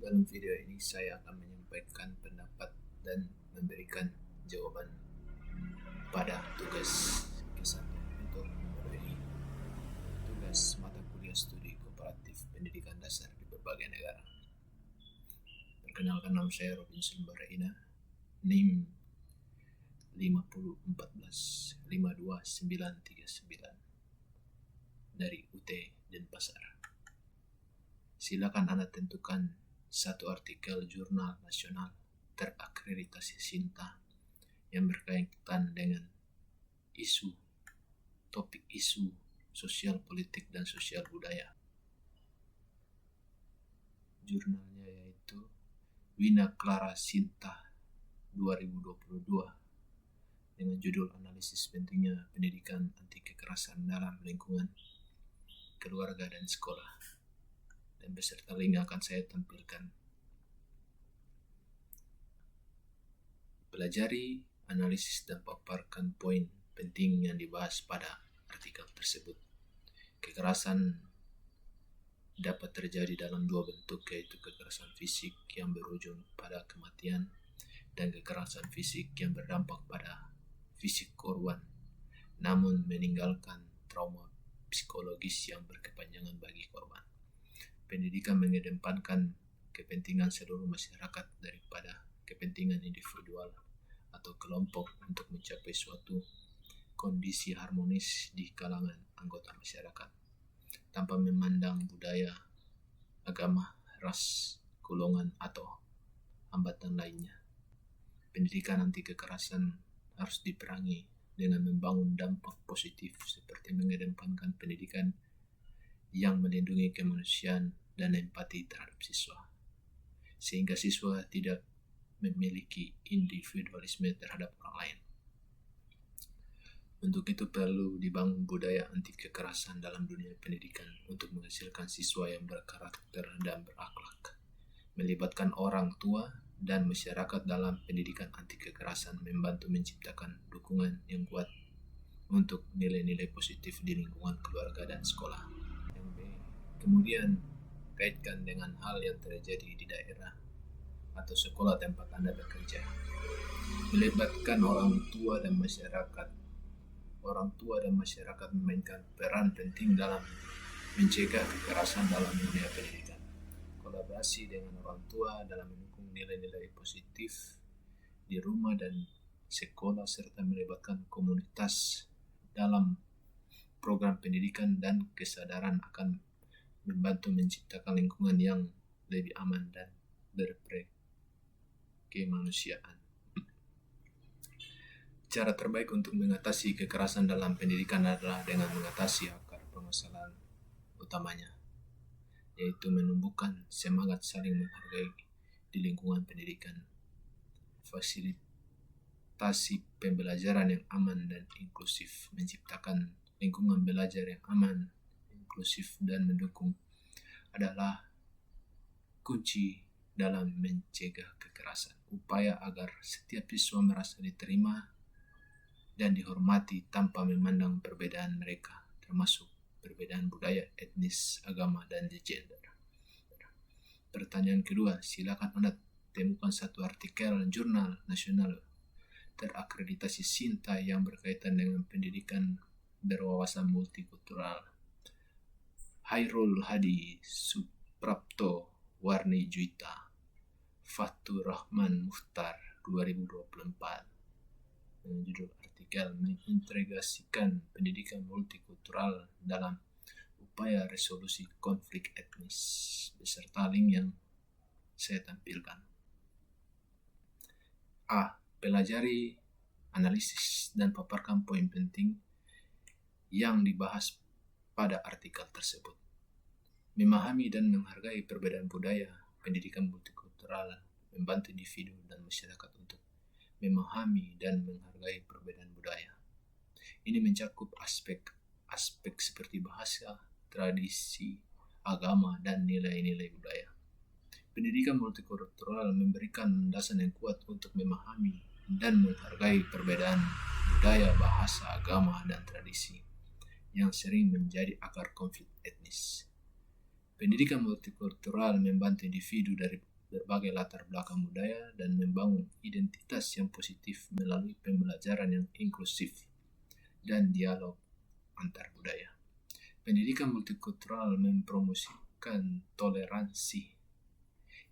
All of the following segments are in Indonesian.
Dalam video ini saya akan menyampaikan pendapat dan memberikan jawaban pada tugas K1 untuk memberi tugas mata kuliah studi komparatif pendidikan dasar di berbagai negara. Perkenalkan, nama saya Robinson Baraina, NIM 504152939 dari UT Denpasar. Silakan Anda tentukan satu artikel jurnal nasional terakreditasi SINTA yang berkaitan dengan topik isu sosial politik dan sosial budaya. Jurnalnya yaitu Wina Clara Sinta 2022 dengan judul Analisis Pentingnya Pendidikan Anti Kekerasan dalam Lingkungan Keluarga dan Sekolah, dan beserta link akan saya tampilkan. Pelajari, analisis, dan paparkan poin penting yang dibahas pada artikel tersebut. Kekerasan dapat terjadi dalam dua bentuk, yaitu kekerasan fisik yang berujung pada kematian dan kekerasan fisik yang berdampak pada fisik korban, namun meninggalkan trauma psikologis yang berkepanjangan bagi korban. Pendidikan mengedepankan kepentingan seluruh masyarakat daripada kepentingan individual atau kelompok untuk mencapai suatu kondisi harmonis di kalangan anggota masyarakat, tanpa memandang budaya, agama, ras, golongan, atau hambatan lainnya. Pendidikan anti kekerasan harus diperangi dengan membangun dampak positif seperti mengedepankan pendidikan yang melindungi kemanusiaan dan empati terhadap siswa, sehingga siswa tidak memiliki individualisme terhadap orang lain. Untuk itu perlu dibangun budaya anti kekerasan dalam dunia pendidikan untuk menghasilkan siswa yang berkarakter dan berakhlak. Melibatkan orang tua dan masyarakat dalam pendidikan anti kekerasan membantu menciptakan dukungan yang kuat untuk nilai-nilai positif di lingkungan keluarga dan sekolah. Kemudian kaitkan dengan hal yang terjadi di daerah atau sekolah tempat Anda bekerja. Melibatkan orang tua dan masyarakat. Orang tua dan masyarakat memainkan peran penting dalam mencegah kekerasan dalam dunia pendidikan. Kolaborasi dengan orang tua dalam mendukung nilai-nilai positif di rumah dan sekolah, serta melibatkan komunitas dalam program pendidikan dan kesadaran akan membantu menciptakan lingkungan yang lebih aman dan berkemanusiaan. Cara terbaik untuk mengatasi kekerasan dalam pendidikan adalah dengan mengatasi akar permasalahan utamanya, yaitu menumbuhkan semangat saling menghargai di lingkungan pendidikan, fasilitasi pembelajaran yang aman dan inklusif, menciptakan lingkungan belajar yang aman, inklusif, dan mendukung adalah kunci dalam mencegah kekerasan. Upaya agar setiap siswa merasa diterima dan dihormati tanpa memandang perbedaan mereka, termasuk perbedaan budaya, etnis, agama, dan gender. Pertanyaan kedua, silakan Anda temukan satu artikel jurnal nasional terakreditasi SINTA yang berkaitan dengan pendidikan berwawasan multikultural. Hairul Hadi Suprapto Warni Juita, Fathur Rahman Mukhtar 2024, dengan judul artikel mengintegrasikan pendidikan multikultural dalam upaya resolusi konflik etnis, beserta link yang saya tampilkan. A. Pelajari, analisis, dan paparkan poin penting yang dibahas pada artikel tersebut. Memahami dan menghargai perbedaan budaya. Pendidikan multikultural membantu individu dan masyarakat untuk memahami dan menghargai perbedaan budaya. Ini mencakup aspek seperti bahasa, tradisi, agama, dan nilai-nilai budaya. Pendidikan multikultural memberikan landasan yang kuat untuk memahami dan menghargai perbedaan budaya, bahasa, agama, dan tradisi yang sering menjadi akar konflik etnis. Pendidikan multikultural membantu individu berbagai latar belakang budaya dan membangun identitas yang positif melalui pembelajaran yang inklusif dan dialog antar budaya. Pendidikan multikultural mempromosikan toleransi,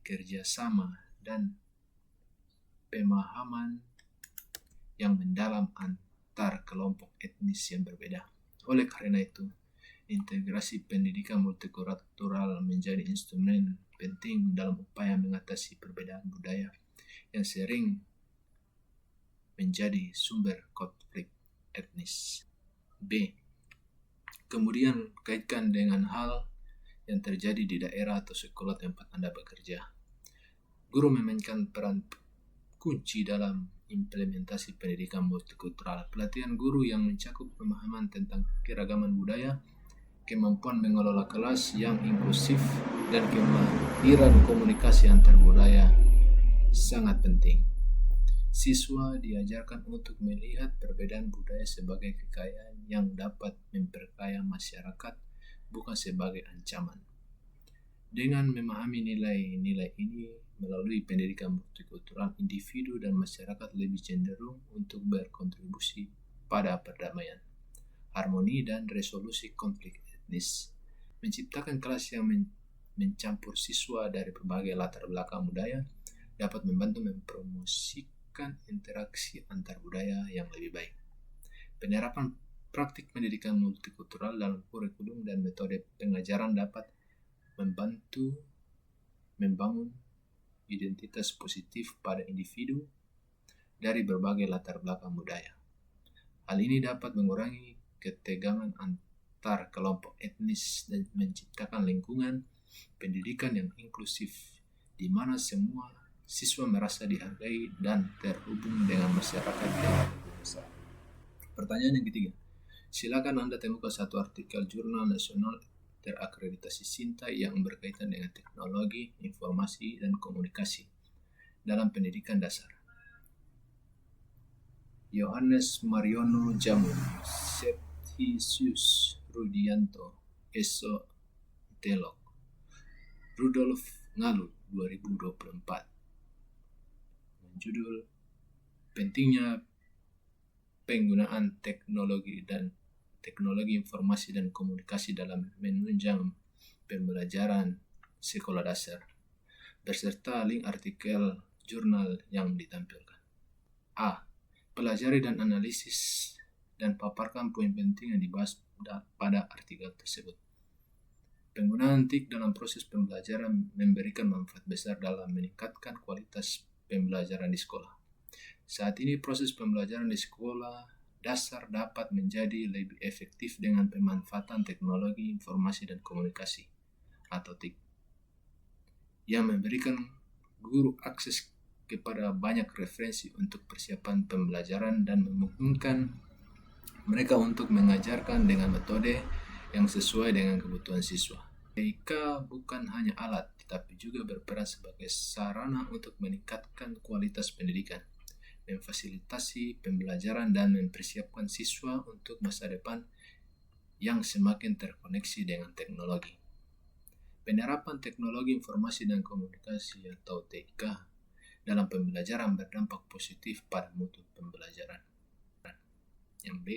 kerjasama, dan pemahaman yang mendalam antar kelompok etnis yang berbeda. Oleh karena itu, integrasi pendidikan multikultural menjadi instrumen penting dalam upaya mengatasi perbedaan budaya yang sering menjadi sumber konflik etnis. B. Kemudian kaitkan dengan hal yang terjadi di daerah atau sekolah tempat Anda bekerja. Guru memainkan peran kunci dalam implementasi pendidikan multikultural. Pelatihan guru yang mencakup pemahaman tentang keragaman budaya, kemampuan mengelola kelas yang inklusif, dan kemampuan komunikasi antar budaya sangat penting. Siswa diajarkan untuk melihat perbedaan budaya sebagai kekayaan yang dapat memperkaya masyarakat, bukan sebagai ancaman. Dengan memahami nilai-nilai ini melalui pendidikan multikultural, individu dan masyarakat lebih cenderung untuk berkontribusi pada perdamaian, harmoni, dan resolusi konflik etnis. Menciptakan kelas yang mencampur siswa dari berbagai latar belakang budaya dapat membantu mempromosikan interaksi antar budaya yang lebih baik. Penerapan praktik pendidikan multikultural dalam kurikulum dan metode pengajaran dapat membantu membangun identitas positif pada individu dari berbagai latar belakang budaya. Hal ini dapat mengurangi ketegangan antar kelompok etnis dan menciptakan lingkungan pendidikan yang inklusif di mana semua siswa merasa dihargai dan terhubung dengan masyarakat yang lebih besar. Pertanyaan yang ketiga, silakan Anda temukan satu artikel jurnal nasional terakreditasi SINTA yang berkaitan dengan teknologi, informasi, dan komunikasi dalam pendidikan dasar. Yohanes Mariono Jamu, Septisius Rudianto, Eso Telok, Rudolf Ngalu, 2024. Judul pentingnya penggunaan teknologi informasi dan komunikasi dalam menunjang pembelajaran sekolah dasar, beserta link artikel jurnal yang ditampilkan. A. Pelajari dan analisis dan paparkan poin penting yang dibahas pada artikel tersebut. Penggunaan TIK dalam proses pembelajaran memberikan manfaat besar dalam meningkatkan kualitas pembelajaran di sekolah. Saat ini proses pembelajaran di sekolah dasar dapat menjadi lebih efektif dengan pemanfaatan teknologi informasi dan komunikasi atau TIK yang memberikan guru akses kepada banyak referensi untuk persiapan pembelajaran dan memungkinkan mereka untuk mengajarkan dengan metode yang sesuai dengan kebutuhan siswa. TIK bukan hanya alat, tetapi juga berperan sebagai sarana untuk meningkatkan kualitas pendidikan, memfasilitasi pembelajaran, dan mempersiapkan siswa untuk masa depan yang semakin terkoneksi dengan teknologi. Penerapan teknologi informasi dan komunikasi atau TIK dalam pembelajaran berdampak positif pada mutu pembelajaran. Yang B.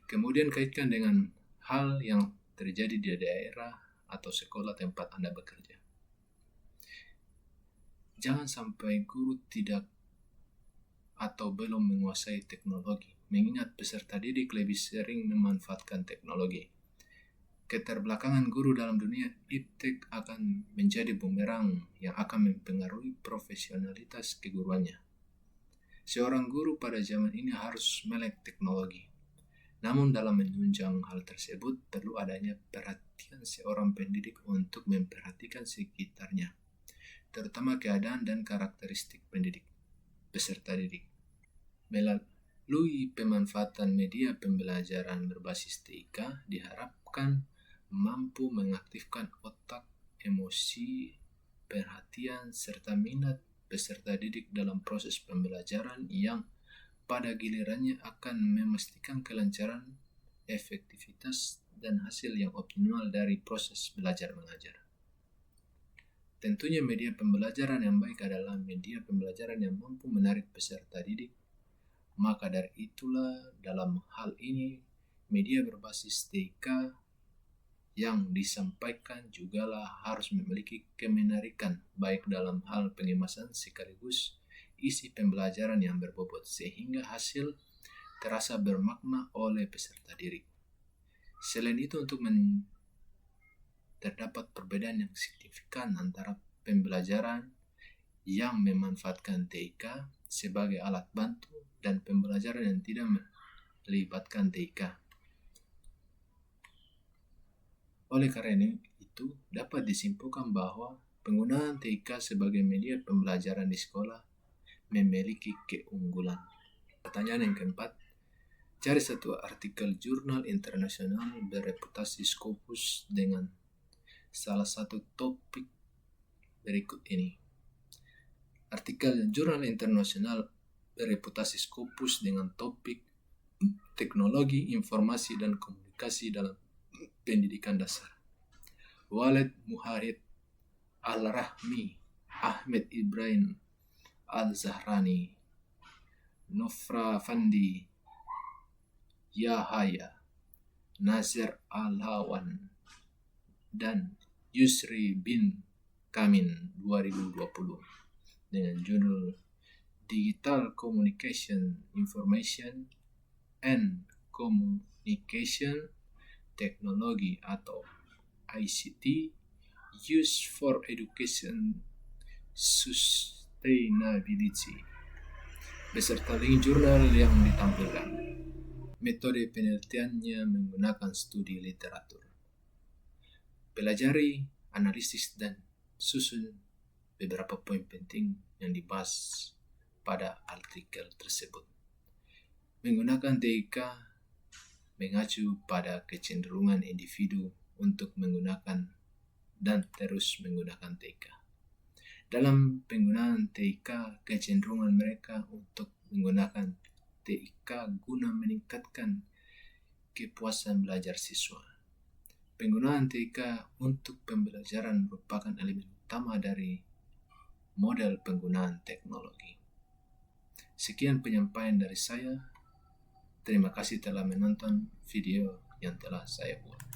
Kemudian kaitkan dengan hal yang terjadi di daerah atau sekolah tempat Anda bekerja. Jangan sampai guru tidak atau belum menguasai teknologi, mengingat peserta didik lebih sering memanfaatkan teknologi. Keterbelakangan guru dalam dunia iptek akan menjadi bumerang yang akan mempengaruhi profesionalitas keguruannya. Seorang guru pada zaman ini harus melek teknologi. Namun dalam menunjang hal tersebut perlu adanya perhatian seorang pendidik untuk memperhatikan sekitarnya, terutama keadaan dan karakteristik pendidik peserta didik. Melalui pemanfaatan media pembelajaran berbasis TIK diharapkan mampu mengaktifkan otak, emosi, perhatian, serta minat peserta didik dalam proses pembelajaran yang pada gilirannya akan memastikan kelancaran, efektivitas, dan hasil yang optimal dari proses belajar mengajar. Tentunya media pembelajaran yang baik adalah media pembelajaran yang mampu menarik peserta didik. Maka dari itulah dalam hal ini media berbasis TK yang disampaikan jugalah harus memiliki kemenarikan baik dalam hal pengemasan sekaligus isi pembelajaran yang berbobot sehingga hasil terasa bermakna oleh peserta didik. Selain itu terdapat perbedaan yang signifikan antara pembelajaran yang memanfaatkan TIK sebagai alat bantu dan pembelajaran yang tidak melibatkan TIK. Oleh karena itu, dapat disimpulkan bahwa penggunaan TIK sebagai media pembelajaran di sekolah memiliki keunggulan. Pertanyaan yang keempat, cari satu artikel jurnal internasional bereputasi Scopus dengan salah satu topik berikut ini. Artikel jurnal internasional bereputasi Scopus dengan topik teknologi, informasi, dan komunikasi dalam pendidikan dasar. Walid Muharid Al-Rahmi, Ahmed Ibrahim Al-Zahrani, Nofra Fandi Yahaya, Nazir Al-Hawan, dan Yusri bin Kamin 2020 dengan judul Digital Communication Information and Communication Technology atau ICT Used for Education Sustainability beserta link jurnal yang ditampilkan. Metode penelitiannya menggunakan studi literatur. Pelajari, analisis, dan susun beberapa poin penting yang dibahas pada artikel tersebut. Menggunakan TIK mengacu pada kecenderungan individu untuk menggunakan dan terus menggunakan TIK. Dalam penggunaan TIK, kecenderungan mereka untuk menggunakan TIK guna meningkatkan kepuasan belajar siswa. Penggunaan TIK untuk pembelajaran merupakan elemen utama dari model penggunaan teknologi. Sekian penyampaian dari saya. Terima kasih telah menonton video yang telah saya buat.